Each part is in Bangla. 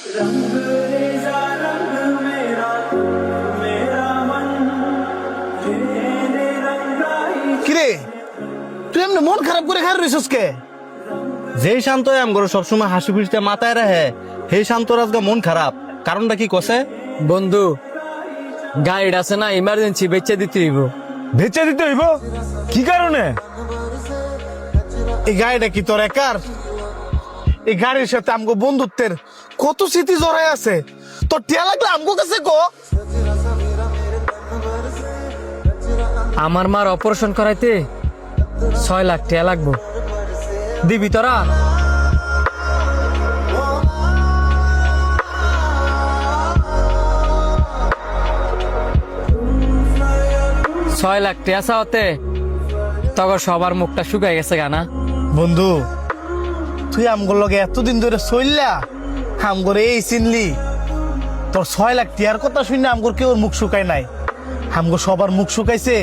কিরে, তুই এমনি মন খারাপ করে খাই রইছস কে? যেই শান্ত আমগর সবসময় হাসি খুশিতে মাথায় রাখে সেই শান্ত আজকে মন খারাপ, কারণটা কি কছে? বন্ধু, গাড়িটা আছে না, ইমার্জেন্সি বেচে দিতে হইব। বেচে দিতে হইব? কি কারণে? এই গাড়িটা কি তোর একার? এই গাড়ির সাথে আমগো বন্ধুত্বের কত স্মৃতি জড়াই আছে। তোর টিয়া লাগলে আমগো কাছে কো। আমার মার অপারেশন করাইতে 6 লাখ টাকা লাগবো, দিবি তোরা? ছয় লাখ টাকা চাওয়াতে তখন সবার মুখটা শুকাই গেছে গানা। বন্ধু, তুই আমগোর লগে এতদিন ধরে চললা, আমগরে এই চিনলি। তোর 6 লাখ টিয়ার কথা শুনে আমগোর কেউ মুখ শুকায় নাই। আমগো সবার মুখ শুকাইছে।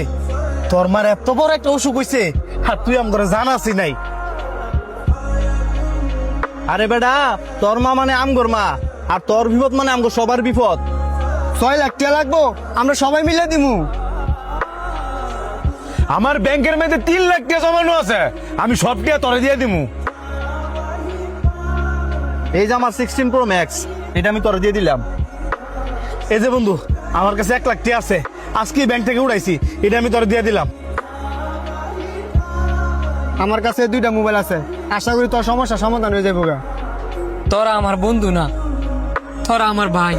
তোর মার এত বড় একটা অসুখ হইছে আর তুই আমগরে জানাসি নাই। আরে বেটা, তোর মা মানে আমগর মা, আর তোর বিপদ মানে আমগো সবার বিপদ। 6 লাখ টাকা লাগবো, আমরা সবাই মিলে দিমু। আমার ব্যাংকের মধ্যে 3 লাখ টাকা জমানো আছে, আমি সব টাকা তোরে দিয়ে দিমু। এই যে আমার 16 Pro Max, এটা আমি তোর দিয়ে দিলাম। এই যে বন্ধু, আমার কাছে 1 লাখ টিয়া আছে, আজকে ব্যাংক থেকে উড়াইছি, এটা আমি তোর দিয়ে দিলাম। আমার কাছে 2টা মোবাইল আছে, আশা করি তোর সমস্যা সমাধান হয়ে যাবো গা। তোরা আমার বন্ধু না, তোরা আমার ভাই।